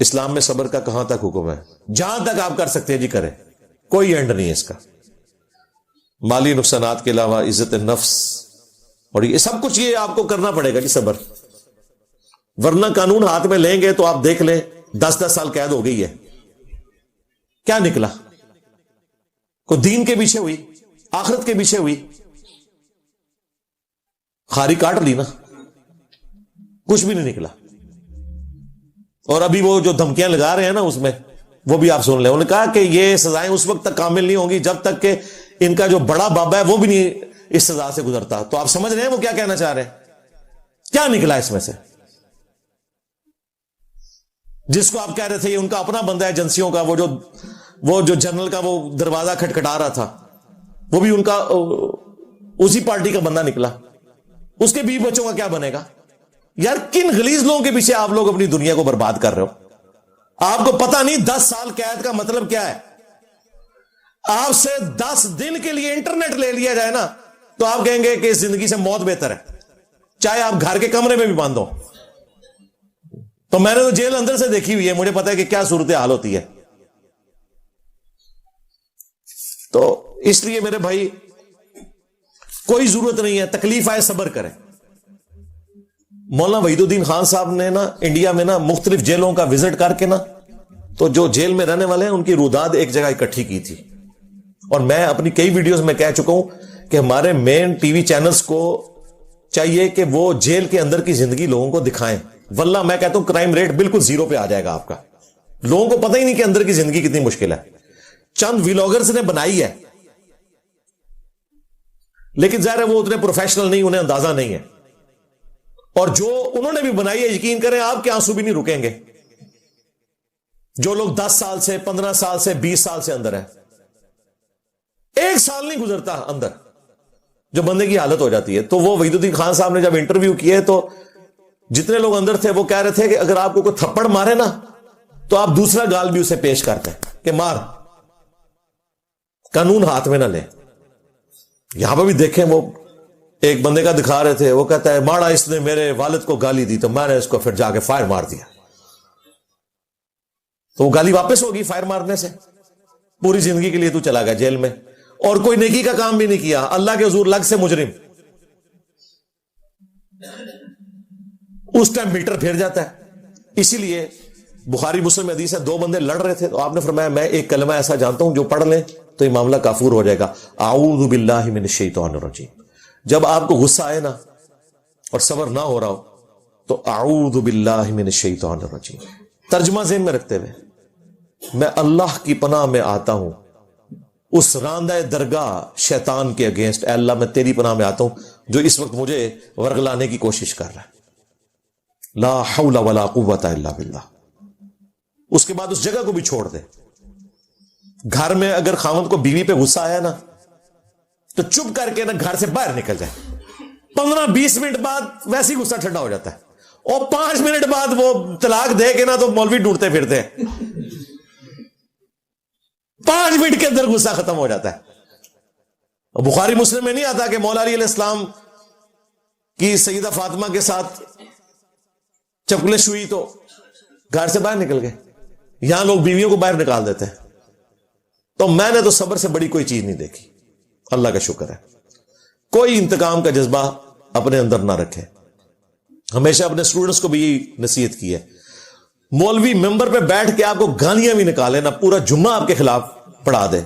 اسلام میں صبر کا کہاں تک حکم ہے؟ جہاں تک آپ کر سکتے ہیں جی کریں، کوئی اینڈ نہیں ہے اس کا. مالی نقصانات کے علاوہ عزت نفس اور یہ سب کچھ یہ آپ کو کرنا پڑے گا جی صبر. ورنہ قانون ہاتھ میں لیں گے تو آپ دیکھ لیں 10 سال قید ہو گئی ہے، کیا نکلا؟ کوئی دین کے پیچھے ہوئی، آخرت کے پیچھے ہوئی، خاری کاٹ لی نا، کچھ بھی نہیں نکلا. اور ابھی وہ جو دھمکیاں لگا رہے ہیں نا اس میں، وہ بھی آپ سن لیں. انہوں نے کہا کہ یہ سزائیں اس وقت تک کامل نہیں ہوں گی جب تک کہ ان کا جو بڑا بابا ہے وہ بھی نہیں اس سزا سے گزرتا. تو آپ سمجھ رہے ہیں وہ کیا کہنا چاہ رہے ہیں؟ کیا نکلا اس میں سے؟ جس کو آپ کہہ رہے تھے یہ ان کا اپنا بندہ ہے ایجنسیوں کا، وہ جو جنرل کا وہ دروازہ کھٹکھٹا رہا تھا، وہ بھی ان کا اسی پارٹی کا بندہ نکلا. اس کے بیوی بچوں کا کیا بنے گا؟ یار کن غلیظ لوگوں کے پیچھے آپ لوگ اپنی دنیا کو برباد کر رہے ہو؟ آپ کو پتہ نہیں 10 سال قید کا مطلب کیا ہے؟ آپ سے 10 دن کے لیے انٹرنیٹ لے لیا جائے نا تو آپ کہیں گے کہ اس زندگی سے موت بہتر ہے، چاہے آپ گھر کے کمرے میں بھی بند ہو. تو میں نے تو جیل اندر سے دیکھی ہوئی ہے، مجھے پتا ہے کہ کیا صورتحال ہوتی ہے. تو اس لیے میرے بھائی کوئی ضرورت نہیں ہے، تکلیف آئے صبر کریں. مولانا وحید الدین خان صاحب نے نا انڈیا میں نا مختلف جیلوں کا وزٹ کر کے نا تو جو جیل میں رہنے والے ہیں ان کی روداد ایک جگہ اکٹھی کی تھی. اور میں اپنی کئی ویڈیوز میں کہہ چکا ہوں کہ ہمارے مین ٹی وی چینلز کو چاہیے کہ وہ جیل کے اندر کی زندگی لوگوں کو دکھائیں. واللہ میں کہتا ہوں کرائم ریٹ بالکل 0 پہ آ جائے گا آپ کا. لوگوں کو پتہ ہی نہیں کہ اندر کی زندگی کتنی مشکل ہے. چند ویلاگرز نے بنائی ہے لیکن ظاہر ہے وہ اتنے پروفیشنل نہیں، انہیں اندازہ نہیں ہے. اور جو انہوں نے بھی بنائی ہے یقین کریں آپ کے آنسو بھی نہیں رکیں گے. جو لوگ 10 سال سے 15 سال سے 20 سال سے اندر ہے، 1 سال نہیں گزرتا اندر جو بندے کی حالت ہو جاتی ہے. تو وہ وحید الدین خان صاحب نے جب انٹرویو کیے تو جتنے لوگ اندر تھے وہ کہہ رہے تھے کہ اگر آپ کو کوئی تھپڑ مارے نا تو آپ دوسرا گال بھی اسے پیش کرتے ہیں کہ مار، قانون ہاتھ میں نہ لیں. یہاں پہ بھی دیکھیں وہ ایک بندے کا دکھا رہے تھے، وہ کہتا ہے ماڑا اس نے میرے والد کو گالی دی تو میں نے اس کو پھر جا کے فائر مار دیا. تو وہ گالی واپس ہوگی فائر مارنے سے. پوری زندگی کے لیے تو چلا گیا جیل میں اور کوئی نیکی کا کام بھی نہیں کیا، اللہ کے حضور لگ سے مجرم. اس ٹائم میٹر پھر جاتا ہے. اسی لیے بخاری مسلم حدیث ہے، 2 بندے لڑ رہے تھے تو آپ نے فرمایا میں ایک کلمہ ایسا جانتا ہوں جو پڑھ لیں تو یہ معاملہ کافور ہو جائے گا، اعوذ باللہ من الشیطان الرجیم. جب آپ کو غصہ آئے نا اور صبر نہ ہو رہا ہو تو اعوذ باللہ من الشیطان الرجیم ترجمہ ذہن میں رکھتے ہوئے میں اللہ کی پناہ میں آتا ہوں اس راندہ درگاہ شیطان کے اگینسٹ. اے اللہ میں تیری پناہ میں آتا ہوں جو اس وقت مجھے ورغلانے کی کوشش کر رہا ہے. لا حول ولا قوت الا باللہ. اس کے بعد اس جگہ کو بھی چھوڑ دے. گھر میں اگر خاوند کو بیوی پہ غصہ آیا نا تو چپ کر کے نا گھر سے باہر نکل جائے. 15-20 منٹ بعد ویسے ہی غصہ ٹھنڈا ہو جاتا ہے اور 5 منٹ بعد وہ طلاق دے کے نا تو مولوی ڈھونڈتے پھرتے ہیں. 5 منٹ کے اندر غصہ ختم ہو جاتا ہے. بخاری مسلم میں نہیں آتا کہ مولا علی علیہ السلام کی سیدہ فاطمہ کے ساتھ چپلش ہوئی تو گھر سے باہر نکل گئے. یہاں لوگ بیویوں کو باہر نکال دیتے ہیں. تو میں نے تو صبر سے بڑی کوئی چیز نہیں دیکھی. اللہ کا شکر ہے. کوئی انتقام کا جذبہ اپنے اندر نہ رکھے. ہمیشہ اپنے اسٹوڈنٹس کو بھی یہی نصیحت کی ہے. مولوی ممبر پہ بیٹھ کے آپ کو گالیاں بھی نکالے نا پورا جمعہ آپ کے خلاف پڑھا دے،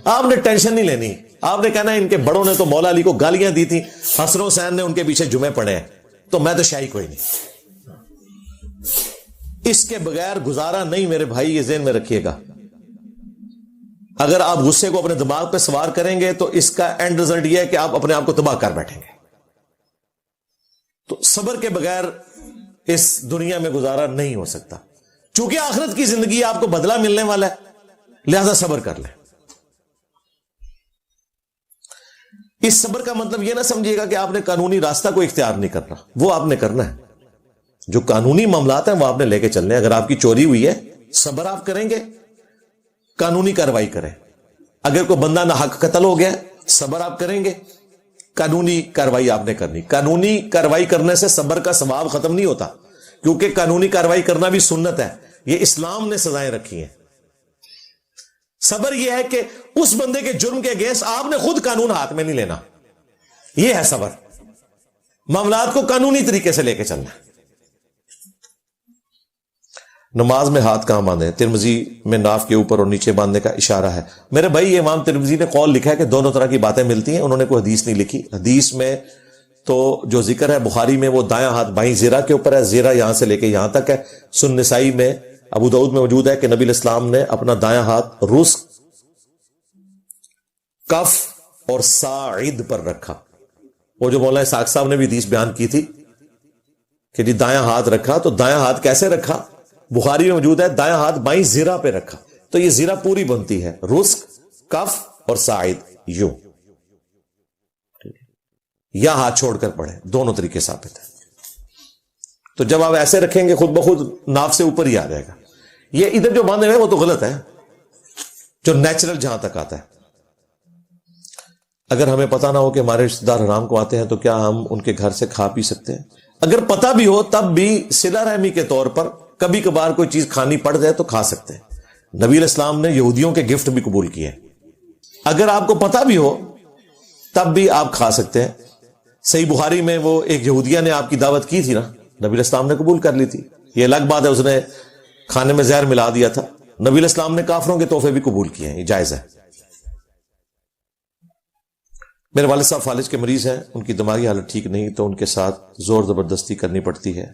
آپ نے ٹینشن نہیں لینی. آپ نے کہنا ان کے بڑوں نے تو مولا علی کو گالیاں دی تھی، حسن حسین نے ان کے پیچھے جمعے پڑھے ہیں تو میں تو شاہی کوئی نہیں. اس کے بغیر گزارا نہیں میرے بھائی، یہ ذہن میں رکھیے گا. اگر آپ غصے کو اپنے دماغ پہ سوار کریں گے تو اس کا اینڈ رزلٹ یہ ہے کہ آپ اپنے آپ کو تباہ کر بیٹھیں گے. تو صبر کے بغیر اس دنیا میں گزارا نہیں ہو سکتا. چونکہ آخرت کی زندگی آپ کو بدلہ ملنے والا ہے، لہذا صبر کر لیں. اس صبر کا مطلب یہ نہ سمجھیے گا کہ آپ نے قانونی راستہ کو اختیار نہیں کرنا، وہ آپ نے کرنا ہے. جو قانونی معاملات ہیں وہ آپ نے لے کے چلنے ہیں. اگر آپ کی چوری ہوئی ہے صبر آپ کریں گے، قانونی کارروائی کریں. اگر کوئی بندہ نہ حق قتل ہو گیا صبر آپ کریں گے، قانونی کارروائی آپ نے کرنی. قانونی کارروائی کرنے سے صبر کا ثواب ختم نہیں ہوتا، کیونکہ قانونی کارروائی کرنا بھی سنت ہے یہ اسلام نے سزائیں رکھی ہیں. صبر یہ ہے کہ اس بندے کے جرم کے اگینسٹ آپ نے خود قانون ہاتھ میں نہیں لینا. یہ ہے صبر. معاملات کو قانونی طریقے سے لے کے چلنا. نماز میں ہاتھ کہاں باندھیں؟ ترمذی میں ناف کے اوپر اور نیچے باندھنے کا اشارہ ہے. میرے بھائی یہ امام ترمذی نے قول لکھا ہے کہ دونوں طرح کی باتیں ملتی ہیں. انہوں نے کوئی حدیث نہیں لکھی. حدیث میں تو جو ذکر ہے بخاری میں وہ دایاں ہاتھ بائیں زیرہ کے اوپر ہے. زیرہ یہاں سے لے کے یہاں تک ہے. سنن نسائی میں ابو داؤد میں موجود ہے کہ نبی الاسلام نے اپنا دایاں ہاتھ رزق، کف اور ساعد پر رکھا. وہ جو مولانا اسحاق صاحب نے بھی حدیث بیان کی تھی کہ جی دایاں ہاتھ رکھا، تو دایاں ہاتھ کیسے رکھا؟ بخاری میں موجود ہے دایاں ہاتھ بائیں زیرہ پہ رکھا. تو یہ زیرہ پوری بنتی ہے رزق، کف اور ساعد. یوں یا ہاتھ چھوڑ کر پڑھے، دونوں طریقے ثابت ہیں. تو جب آپ ایسے رکھیں گے خود بخود ناف سے اوپر ہی آ جائے گا. یہ ادھر جو باندھے ہوئے وہ تو غلط ہے. جو نیچرل جہاں تک آتا ہے. اگر ہمیں پتا نہ ہو کہ ہمارے رشتہ دار حرام کو آتے ہیں تو کیا ہم ان کے گھر سے کھا پی سکتے ہیں؟ اگر پتا بھی ہو تب بھی صلہ رحمی کے طور پر کبھی کبھار کوئی چیز کھانی پڑ جائے تو کھا سکتے ہیں. نبی علیہ السلام نے یہودیوں کے گفٹ بھی قبول کیے. اگر آپ کو پتا بھی ہو تب بھی آپ کھا سکتے ہیں. صحیح بخاری میں وہ ایک یہودیہ نے آپ کی دعوت کی تھی نا، نبی علیہ السلام نے قبول کر لی تھی. یہ الگ بات ہے اس نے کھانے میں زہر ملا دیا تھا. نبی علیہ السلام نے کافروں کے تحفے بھی قبول کیے ہیں. یہ جائز ہے. میرے والد صاحب فالج کے مریض ہیں، ان کی دماغی حالت ٹھیک نہیں تو ان کے ساتھ زور زبردستی کرنی پڑتی ہے.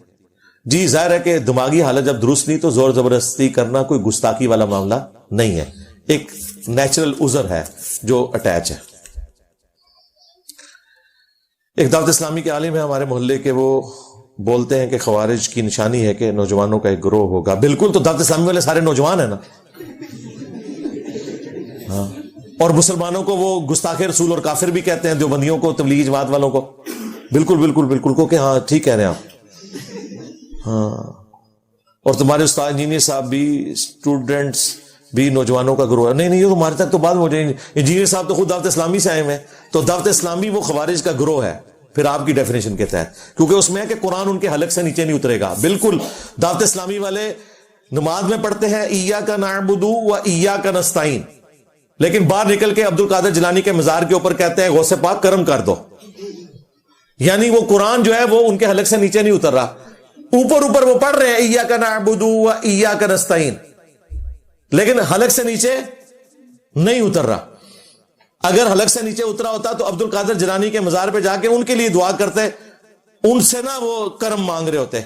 جی ظاہر ہے کہ دماغی حالت جب درست نہیں تو زور زبردستی کرنا کوئی گستاخی والا معاملہ نہیں ہے. ایک نیچرل عذر ہے جو اٹیچ ہے. ایک دعوت اسلامی کے عالم ہے ہمارے محلے کے، وہ بولتے ہیں کہ خوارج کی نشانی ہے کہ نوجوانوں کا ایک گروہ ہوگا. بالکل، تو دعوت اسلامی والے سارے نوجوان ہیں نا. ہاں، اور مسلمانوں کو وہ گستاخ رسول اور کافر بھی کہتے ہیں، دیوبندیوں کو، تبلیغ جماعت والوں کو. بالکل بالکل بالکل کو کہ ہاں ٹھیک کہہ رہے ہیں آپ. ہاں، اور تمہارے استاد انجینئر صاحب بھی، اسٹوڈنٹس بھی نوجوانوں کا گروہ ہے. نہیں یہ تو ہمارے تک تو بعد میں ہو جائے. انجینئر صاحب تو خود دعوت اسلامی سے آئے ہوئے ہیں. تو دعوت اسلامی وہ خوارج کا گروہ ہے پھر آپ کی ڈیفینیشن کے تحت، کیونکہ اس میں ہے کہ قرآن ان کے حلق سے نیچے نہیں اترے گا. بالکل، دعوت اسلامی والے نماز میں پڑھتے ہیں ایاک نعبد و ایاک نستعین، لیکن باہر نکل کے عبد القادر جیلانی کے مزار کے اوپر کہتے ہیں غوث پاک کرم کر دو. یعنی وہ قرآن جو ہے وہ ان کے حلق سے نیچے نہیں اتر رہا. اوپر وہ پڑھ رہے ہیں ایاک نعبد و ایاک نستعین، لیکن حلق سے نیچے نہیں اتر رہا. اگر حلق سے نیچے اترا ہوتا تو عبد القادر جیلانی کے مزار پہ جا کے ان کے لیے دعا کرتے، ان سے نہ وہ کرم مانگ رہے ہوتے.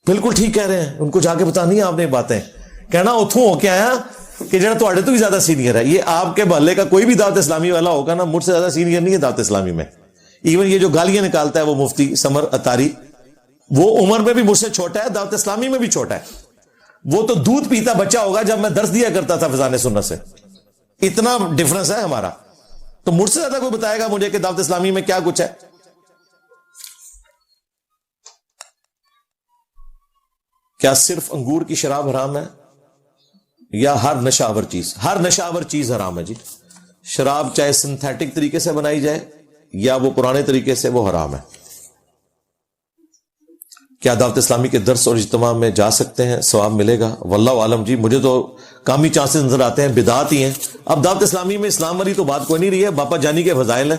بالکل ٹھیک کہہ رہے ہیں. ان کو جا کے بتانی آپ نے باتیں کہنا اتھوں ہو کے آیا کہ جڑا تھوڑے تو بھی زیادہ سینئر ہے. یہ آپ کے محلے کا کوئی بھی دعوت اسلامی والا ہوگا نا، مجھ سے زیادہ سینئر نہیں ہے دعوت اسلامی میں. ایون یہ جو گالیاں نکالتا ہے وہ مفتی سمر اتاری، وہ عمر میں بھی مجھ سے چھوٹا ہے، دعوت اسلامی میں بھی چھوٹا ہے. وہ تو دودھ پیتا بچہ ہوگا جب میں درس دیا کرتا تھا فضان سنت سے. اتنا ڈفرنس ہے ہمارا. تو مجھ سے زیادہ کوئی بتائے گا مجھے کہ دعوت اسلامی میں کیا کچھ ہے. کیا صرف انگور کی شراب حرام ہے یا ہر نشہ آور چیز؟ ہر نشہ آور چیز حرام ہے جی. شراب چاہے سنتھیٹک طریقے سے بنائی جائے یا وہ پرانے طریقے سے، وہ حرام ہے. کیا دعوت اسلامی کے درس اور اجتماع میں جا سکتے ہیں؟ ثواب ملے گا؟ واللہ عالم جی. مجھے تو کامی چانسز نظر آتے ہیں، بدعات ہی ہیں. اب دعوت اسلامی میں اسلام والی تو بات کوئی نہیں رہی ہے. باپا جانی کے فضائل ہیں،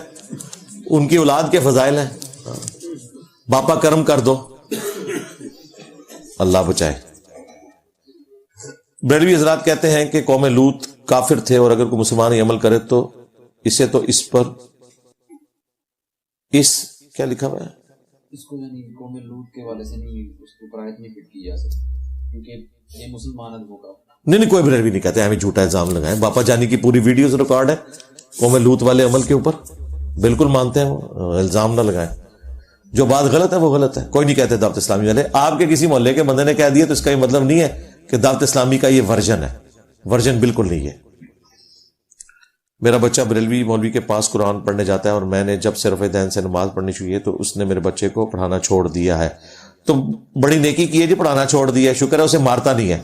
ان کی اولاد کے فضائل ہیں. باپا کرم کر دو، اللہ بچائے. بریلوی حضرات کہتے ہیں کہ قوم لوط کافر تھے اور اگر کوئی مسلمان یہ عمل کرے تو اسے تو اس پر کیا لکھا ہوا ہے، اس کو یعنی قوم لوط کے والے سے نہیں، اس کو آیت نہیں فٹ کی جا سکتی کیونکہ یہ مسلمان ہوگا. نہیں کوئی بریلوی نہیں کہتے ہمیں جھوٹا الزام لگائیں. باپا جانی کی پوری ویڈیوز ریکارڈ ہے قوم لوط والے عمل کے اوپر. بالکل مانتے ہیں، وہ الزام نہ لگائیں. جو بات غلط ہے وہ غلط ہے. کوئی نہیں کہتے دعوت اسلامی والے. آپ کے کسی محلے کے بندے نے کہہ دیا تو اس کا یہ مطلب نہیں ہے کہ دعوت اسلامی کا یہ ورژن ہے. ورژن بالکل نہیں ہے. میرا بچہ بریلوی مولوی کے پاس قرآن پڑھنے جاتا ہے اور میں نے جب سے رفع دین سے نماز پڑھنی شروع کی تو اس نے میرے بچے کو پڑھانا چھوڑ دیا ہے. تو بڑی نیکی کی ہے جی، پڑھانا چھوڑ دیا ہے، شکر ہے، اسے مارتا نہیں ہے.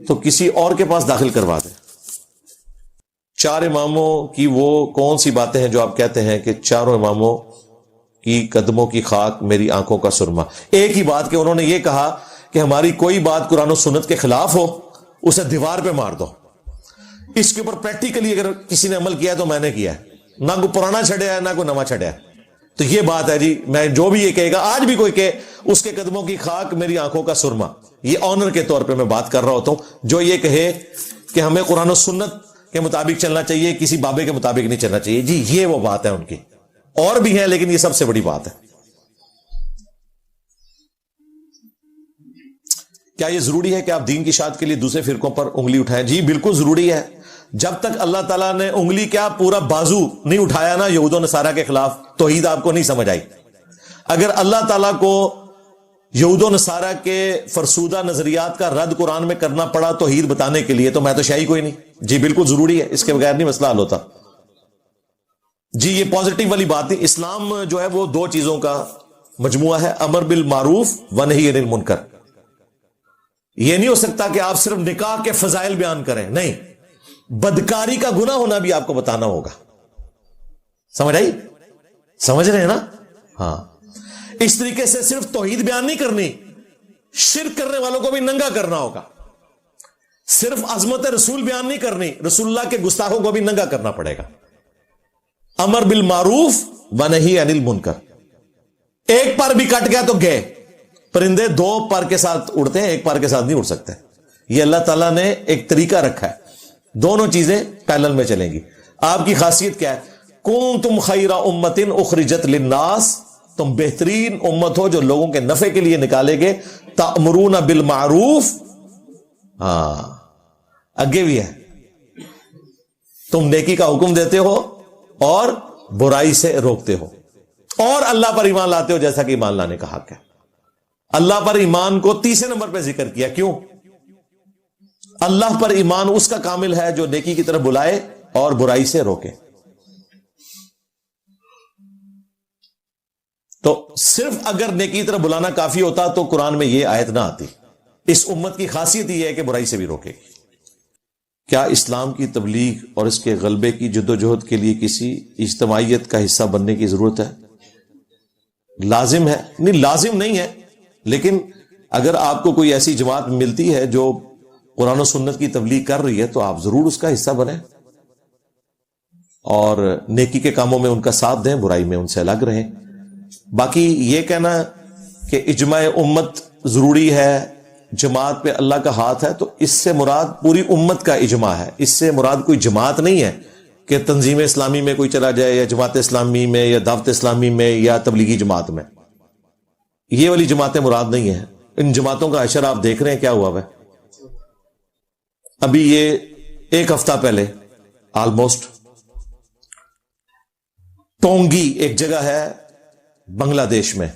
تو کسی اور کے پاس داخل کروا دیں. 4 اماموں کی وہ کون سی باتیں ہیں جو آپ کہتے ہیں کہ چاروں اماموں کی قدموں کی خاک میری آنکھوں کا سرما؟ ایک ہی بات کہ انہوں نے یہ کہا کہ ہماری کوئی بات قرآن و سنت کے خلاف ہو اسے دیوار پہ مار دو. اس کے اوپر پریکٹیکلی اگر کسی نے عمل کیا تو میں نے کیا ہے, نہ کوئی پرانا چھڑیا ہے نہ کوئی نواں چھڑیا ہے. تو یہ بات ہے جی, میں جو بھی یہ کہے گا, آج بھی کوئی کہ اس کے قدموں کی خاک میری آنکھوں کا سرما, یہ آنر کے طور پہ میں بات کر رہا ہوتا ہوں. جو یہ کہے کہ ہمیں قرآن و سنت کے مطابق چلنا چاہیے, کسی بابے کے مطابق نہیں چلنا چاہیے, جی یہ وہ بات ہے ان کی. اور بھی ہیں لیکن یہ سب سے بڑی بات ہے. کیا یہ ضروری ہے کہ آپ دین کی اشاعت کے لیے دوسرے فرقوں پر انگلی اٹھائیں؟ جی بالکل ضروری ہے. جب تک اللہ تعالیٰ نے انگلی کیا پورا بازو نہیں اٹھایا نا یہود و نصارہ کے خلاف, توحید آپ کو نہیں سمجھ آئی. اگر اللہ تعالیٰ کو یہود و نصارہ کے فرسودہ نظریات کا رد قرآن میں کرنا پڑا توحید بتانے کے لیے, تو میں تو شاہی کوئی نہیں. جی بالکل ضروری ہے, اس کے بغیر نہیں مسئلہ حل ہوتا. جی یہ پازیٹیو والی بات نہیں. اسلام جو ہے وہ دو چیزوں کا مجموعہ ہے, امر بالمعروف و نہی عن المنکر. یہ نہیں ہو سکتا کہ آپ صرف نکاح کے فضائل بیان کریں, نہیں, بدکاری کا گناہ ہونا بھی آپ کو بتانا ہوگا. سمجھ آئی؟ سمجھ رہے ہیں نا؟ ہاں. اس طریقے سے صرف توحید بیان نہیں کرنی, شرک کرنے والوں کو بھی ننگا کرنا ہوگا. صرف عظمت رسول بیان نہیں کرنی, رسول اللہ کے گستاخوں کو بھی ننگا کرنا پڑے گا. امر بالمعروف و نہی عن المنکر. ایک پر بھی کٹ گیا تو گئے. پرندے دو پر کے ساتھ اڑتے ہیں, ایک پر کے ساتھ نہیں اڑ سکتے. یہ اللہ تعالیٰ نے ایک طریقہ رکھا ہے, دونوں چیزیں پیرلل میں چلیں گی. آپ کی خاصیت کیا ہے؟ کنتم خیر امۃ اخرجت للناس, تم بہترین امت ہو جو لوگوں کے نفع کے لیے نکالے گئے. تأمرون بالمعروف, ہاں آگے بھی ہے, تم نیکی کا حکم دیتے ہو اور برائی سے روکتے ہو, اور اللہ پر ایمان لاتے ہو جیسا کہ ایمان لانے کا حق ہے. اللہ پر ایمان کو تیسرے نمبر پہ ذکر کیا. کیوں؟ اللہ پر ایمان اس کا کامل ہے جو نیکی کی طرف بلائے اور برائی سے روکے. تو صرف اگر نیکی کی طرف بلانا کافی ہوتا تو قرآن میں یہ آیت نہ آتی. اس امت کی خاصیت یہ ہے کہ برائی سے بھی روکے. کیا اسلام کی تبلیغ اور اس کے غلبے کی جدوجہد کے لیے کسی اجتماعیت کا حصہ بننے کی ضرورت ہے؟ لازم ہے؟ نہیں لازم نہیں ہے, لیکن اگر آپ کو کوئی ایسی جماعت ملتی ہے جو قرآن و سنت کی تبلیغ کر رہی ہے تو آپ ضرور اس کا حصہ بنیں اور نیکی کے کاموں میں ان کا ساتھ دیں, برائی میں ان سے الگ رہیں. باقی یہ کہنا کہ اجماع امت ضروری ہے, جماعت پہ اللہ کا ہاتھ ہے, تو اس سے مراد پوری امت کا اجماع ہے. اس سے مراد کوئی جماعت نہیں ہے کہ تنظیم اسلامی میں کوئی چلا جائے یا جماعت اسلامی میں یا دعوت اسلامی میں یا تبلیغی جماعت میں. یہ والی جماعتیں مراد نہیں ہیں. ان جماعتوں کا حشر آپ دیکھ رہے ہیں کیا ہوا ہے. ابھی یہ ایک ہفتہ پہلے آلموسٹ ٹونگی ایک جگہ ہے بنگلہ دیش میں,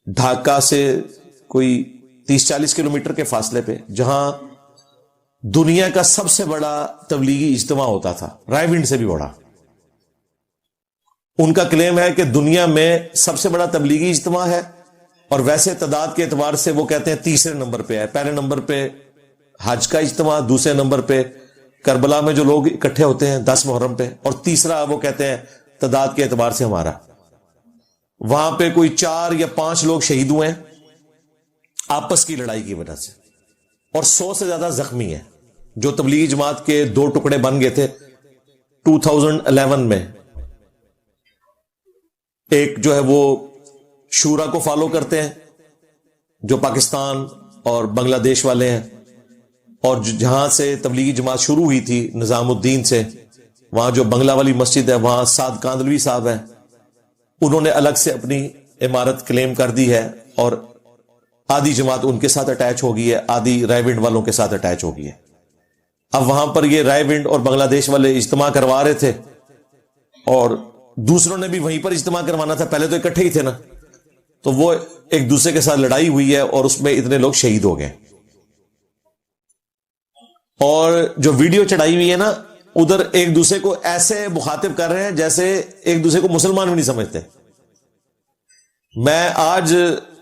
ڈھاکہ سے کوئی 30-40 کلومیٹر کے فاصلے پہ, جہاں دنیا کا سب سے بڑا تبلیغی اجتماع ہوتا تھا, رائے ونڈ سے بھی بڑا. ان کا کلیم ہے کہ دنیا میں سب سے بڑا تبلیغی اجتماع ہے, اور ویسے تعداد کے اعتبار سے وہ کہتے ہیں تیسرے نمبر پہ ہے. پہلے نمبر پہ حج کا اجتماع, دوسرے نمبر پہ کربلا میں جو لوگ اکٹھے ہوتے ہیں 10 محرم پہ, اور تیسرا وہ کہتے ہیں تعداد کے اعتبار سے ہمارا. وہاں پہ کوئی 4 یا 5 لوگ شہید ہوئے ہیں آپس کی لڑائی کی وجہ سے, اور 100 سے زیادہ زخمی ہیں. جو تبلیغی جماعت کے 2 ٹکڑے بن گئے تھے 2011 میں. ایک جو ہے وہ شورا کو فالو کرتے ہیں جو پاکستان اور بنگلہ دیش والے ہیں, اور جہاں سے تبلیغی جماعت شروع ہوئی تھی نظام الدین سے, وہاں جو بنگلہ والی مسجد ہے وہاں سعد کاندلوی صاحب ہیں, انہوں نے الگ سے اپنی عمارت کلیم کر دی ہے, اور آدھی جماعت ان کے ساتھ اٹیچ ہو گئی ہے, آدھی رائے ونڈ والوں کے ساتھ اٹیچ ہو گئی ہے. اب وہاں پر یہ رائے ونڈ اور بنگلہ دیش والے اجتماع کروا رہے تھے, اور دوسروں نے بھی وہیں پر اجتماع کروانا تھا, پہلے تو اکٹھے ہی تھے نا, تو وہ ایک دوسرے کے ساتھ لڑائی ہوئی ہے اور اس میں اتنے لوگ شہید ہو گئے. اور جو ویڈیو چڑھائی ہوئی ہے نا, ادھر ایک دوسرے کو ایسے مخاطب کر رہے ہیں جیسے ایک دوسرے کو مسلمان بھی نہیں سمجھتے. میں آج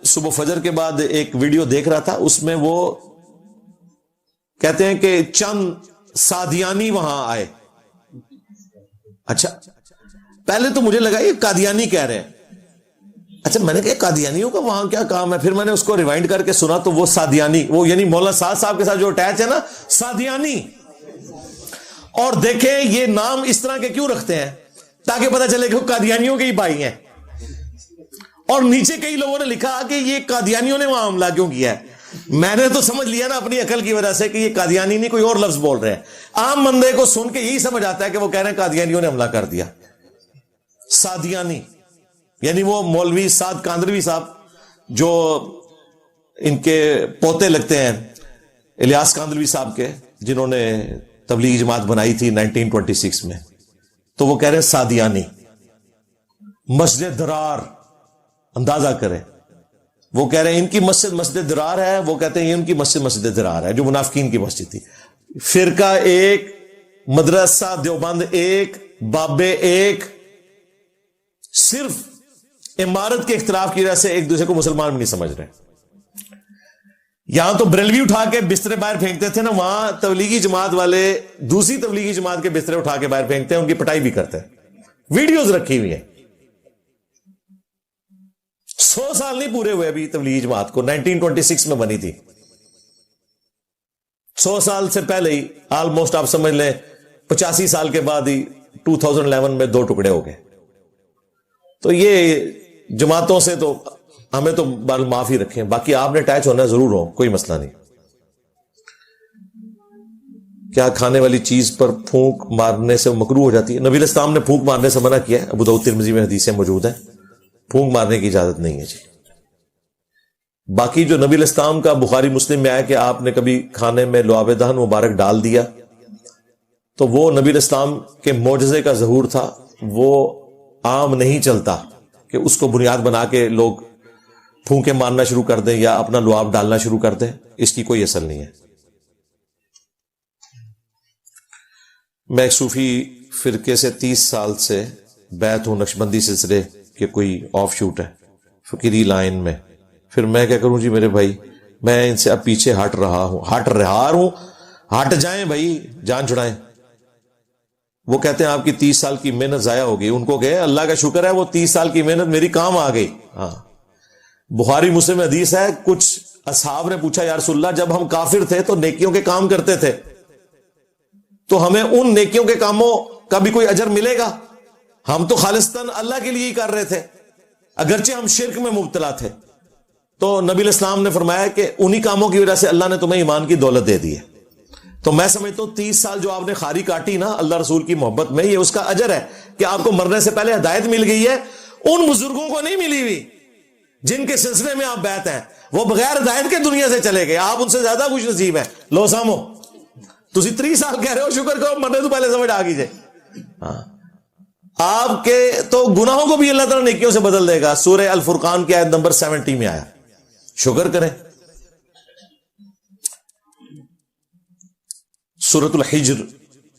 صبح فجر کے بعد ایک ویڈیو دیکھ رہا تھا, اس میں وہ کہتے ہیں کہ چند سادیانی وہاں آئے. اچھا, پہلے تو مجھے لگا یہ قادیانی کہہ رہے ہیں. اچھا میں نے کہا قادیانیوں کا وہاں کیا کام ہے؟ پھر میں نے اس کو ریوائنڈ کر کے سنا تو وہ سادیانی، وہ یعنی مولانا سعد صاحب کے ساتھ جو اٹیچ ہے نا، سادیانی. اور دیکھیں یہ نام اس طرح کے کیوں رکھتے ہیں؟ تاکہ پتہ چلے کہ وہ قادیانیوں کے ہی بھائی ہیں. اور نیچے کئی لوگوں نے لکھا کہ یہ قادیانیوں نے وہاں حملہ کیوں کیا ہے. میں نے تو سمجھ لیا نا اپنی عقل کی وجہ سے کہ یہ قادیانی نہیں، کوئی اور لفظ بول رہے ہیں. عام بندے کو سن کے یہی سمجھ آتا ہے کہ وہ کہہ رہے ہیں قادیانیوں نے حملہ کر دیا. سادیانی یعنی وہ مولوی سعد کاندروی صاحب جو ان کے پوتے لگتے ہیں الیاس کاندروی صاحب کے، جنہوں نے تبلیغی جماعت بنائی تھی 1926 میں، تو وہ کہہ رہے ہیں سادیانی. مسجد درار، اندازہ کریں، وہ کہہ رہے ہیں ان کی مسجد درار ہے، وہ کہتے ہیں ان کی مسجد درار ہے جو منافقین کی مسجد تھی. فرقہ ایک، مدرسہ دیوبند ایک، بابے ایک، صرف عمارت کے اختلاف کی وجہ سے ایک دوسرے کو مسلمان بھی نہیں سمجھ رہے. یہاں تو بریلوی اٹھا کے بسترے باہر پھینکتے تھے نا، وہاں تبلیغی جماعت والے دوسری تبلیغی جماعت کے بسترے اٹھا کے باہر پھینکتے ہیں، ان کی پٹائی بھی کرتے ہیں. ویڈیوز رکھی ہوئی ہیں. 100 سال نہیں پورے ہوئے ابھی تبلیغی جماعت کو، 1926 میں بنی تھی. 100 سال سے پہلے ہی آلموسٹ آپ سمجھ لیں 85 سال کے بعد ہی 2011 میں 2 ٹکڑے ہو گئے. تو یہ جماعتوں سے تو ہمیں تو بال معافی رکھیں، باقی آپ نے اٹیچ ہونا ضرور ہو، کوئی مسئلہ نہیں. کیا کھانے والی چیز پر پھونک مارنے سے مکروہ ہو جاتی ہے؟ نبی الاسلام نے پھونک مارنے سے منع کیا ہے، ابو داؤد ترمذی میں حدیثیں موجود ہیں. پھونک مارنے کی اجازت نہیں ہے جی. باقی جو نبی الاسلام کا بخاری مسلم میں آیا کہ آپ نے کبھی کھانے میں لعاب دہن مبارک ڈال دیا، تو وہ نبی الاسلام کے معجزے کا ظہور تھا، وہ عام نہیں چلتا کہ اس کو بنیاد بنا کے لوگ پھونکے مارنا شروع کر دیں یا اپنا لعاب ڈالنا شروع کر دیں. اس کی کوئی اصل نہیں ہے. میں ایک صوفی فرقے سے 30 سال سے بیعت ہوں، نقشبندی سلسلے کہ کوئی آف شوٹ ہے فقیری لائن میں. پھر میں کیا کروں جی میرے بھائی، میں ان سے اب پیچھے ہٹ رہا ہوں. ہٹ جائیں بھائی، جان چھڑائیں. وہ کہتے ہیں آپ کی 30 سال کی محنت ضائع ہو گئی. ان کو کہے اللہ کا شکر ہے وہ 30 سال کی محنت میری کام آ گئی. ہاں، بخاری مسلم حدیث ہے، کچھ اصحاب نے پوچھا یا رسول اللہ جب ہم کافر تھے تو نیکیوں کے کام کرتے تھے، تو ہمیں ان نیکیوں کے کاموں کا بھی کوئی اجر ملے گا؟ ہم تو خالصتاً اللہ کے لیے ہی کر رہے تھے، اگرچہ ہم شرک میں مبتلا تھے. تو نبی الاسلام نے فرمایا کہ انہی کاموں کی وجہ سے اللہ نے تمہیں ایمان کی دولت دے دی ہے. تو میں سمجھتا ہوں 30 سال جو آپ نے خاری کاٹی نا اللہ رسول کی محبت میں، یہ اس کا اجر ہے کہ آپ کو مرنے سے پہلے ہدایت مل گئی ہے. ان بزرگوں کو نہیں ملی ہوئی جن کے سلسلے میں آپ بیعت ہیں، وہ بغیر ہدایت کے دنیا سے چلے گئے. آپ ان سے زیادہ خوش نصیب ہیں. لو سامو تسی 30 سال کہہ رہے ہو، شکر کرو مرنے تو پہلے سمجھ آ گئی جائے. ہاں، آپ کے تو گناہوں کو بھی اللہ تعالیٰ نیکیوں سے بدل دے گا. سورہ الفرقان کی آیت نمبر 70 میں آیا. شکر کریں. سورۃ الحجر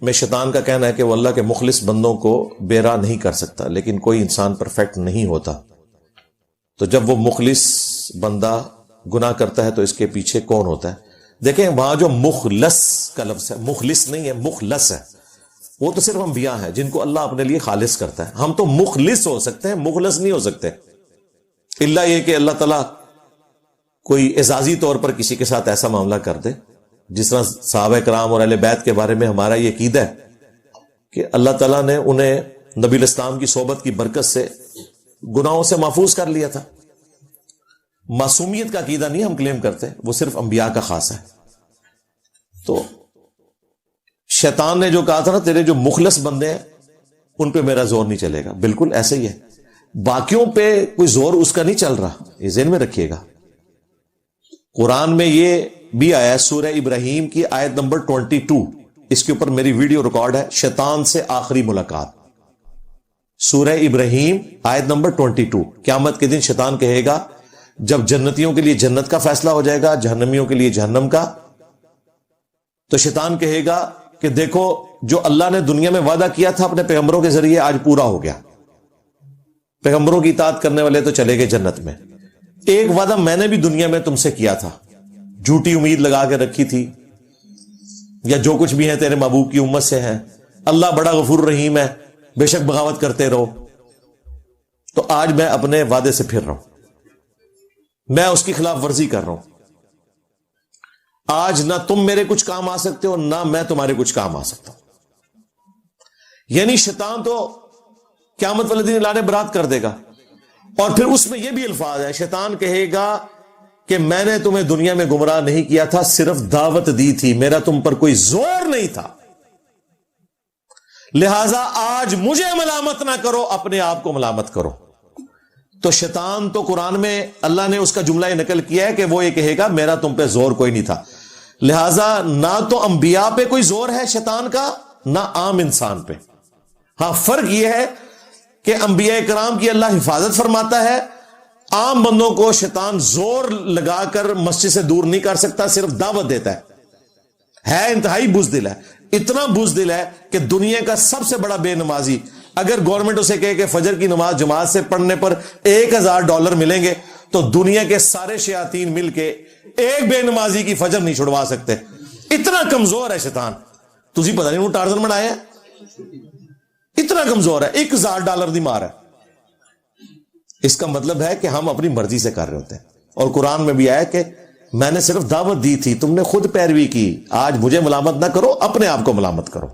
میں شیطان کا کہنا ہے کہ وہ اللہ کے مخلص بندوں کو بے راہ نہیں کر سکتا، لیکن کوئی انسان پرفیکٹ نہیں ہوتا. تو جب وہ مخلص بندہ گناہ کرتا ہے تو اس کے پیچھے کون ہوتا ہے؟ دیکھیں وہاں جو مخلص کا لفظ ہے، مخلص نہیں ہے، مخلص ہے. وہ تو صرف انبیاء ہیں جن کو اللہ اپنے لیے خالص کرتا ہے. ہم تو مخلص ہو سکتے ہیں، مخلص نہیں ہو سکتے، الا یہ کہ اللہ تعالیٰ کوئی اعزازی طور پر کسی کے ساتھ ایسا معاملہ کر دے. جس طرح صحابہ کرام اور اہل بیت کے بارے میں ہمارا یہ عقیدہ ہے کہ اللہ تعالیٰ نے انہیں نبی الاسلام کی صحبت کی برکت سے گناہوں سے محفوظ کر لیا تھا. معصومیت کا عقیدہ نہیں ہم کلیم کرتے، وہ صرف انبیاء کا خاص ہے. تو شیطان نے جو کہا تھا نا تیرے جو مخلص بندے ہیں ان پہ میرا زور نہیں چلے گا، بالکل ایسے ہی ہے. باقیوں پہ کوئی زور اس کا نہیں چل رہا، یہ ذہن میں رکھیے گا. قرآن میں یہ بھی آیا ہے، سورہ ابراہیم کی آیت نمبر 22، اس کے اوپر میری ویڈیو ریکارڈ ہے، شیطان سے آخری ملاقات. سورہ ابراہیم آیت نمبر 22. قیامت کے دن شیطان کہے گا جب جنتیوں کے لیے جنت کا فیصلہ ہو جائے گا، جہنمیوں کے لیے جہنم کا، تو شیطان کہے گا کہ دیکھو جو اللہ نے دنیا میں وعدہ کیا تھا اپنے پیغمبروں کے ذریعے آج پورا ہو گیا. پیغمبروں کی اطاعت کرنے والے تو چلے گئے جنت میں. ایک وعدہ میں نے بھی دنیا میں تم سے کیا تھا، جھوٹی امید لگا کے رکھی تھی، یا جو کچھ بھی ہے تیرے محبوب کی امت سے ہے، اللہ بڑا غفور رحیم ہے، بے شک بغاوت کرتے رہو. تو آج میں اپنے وعدے سے پھر رہا ہوں, میں اس کی خلاف ورزی کر رہا ہوں. آج نہ تم میرے کچھ کام آ سکتے ہو, نہ میں تمہارے کچھ کام آ سکتا ہوں. یعنی شیطان تو قیامت والے دن لانے برات کر دے گا. اور پھر اس میں یہ بھی الفاظ ہے, شیطان کہے گا کہ میں نے تمہیں دنیا میں گمراہ نہیں کیا تھا, صرف دعوت دی تھی, میرا تم پر کوئی زور نہیں تھا, لہذا آج مجھے ملامت نہ کرو, اپنے آپ کو ملامت کرو. تو شیطان تو قرآن میں اللہ نے اس کا جملہ یہ نقل کیا ہے کہ وہ یہ کہے گا میرا تم پہ زور کوئی نہیں تھا. لہذا نہ تو انبیاء پہ کوئی زور ہے شیطان کا, نہ عام انسان پہ. ہاں فرق یہ ہے کہ انبیاء کرام کی اللہ حفاظت فرماتا ہے, عام بندوں کو شیطان زور لگا کر مسجد سے دور نہیں کر سکتا, صرف دعوت دیتا ہے انتہائی بزدل ہے. اتنا بزدل ہے کہ دنیا کا سب سے بڑا بے نمازی, اگر گورنمنٹ اسے کہے کہ فجر کی نماز جماعت سے پڑھنے پر $1000 ملیں گے, تو دنیا کے سارے شیاطین مل کے ایک بے نمازی کی فجر نہیں چھڑوا سکتے. اتنا کمزور ہے شیطان. تجھے پتہ نہیں وہ ٹارزن بنایا ہے, اتنا کمزور ہے, $1000 دی مار ہے. اس کا مطلب ہے کہ ہم اپنی مرضی سے کر رہے ہوتے ہیں. اور قرآن میں بھی آیا کہ میں نے صرف دعوت دی تھی, تم نے خود پیروی کی, آج مجھے ملامت نہ کرو, اپنے آپ کو ملامت کرو.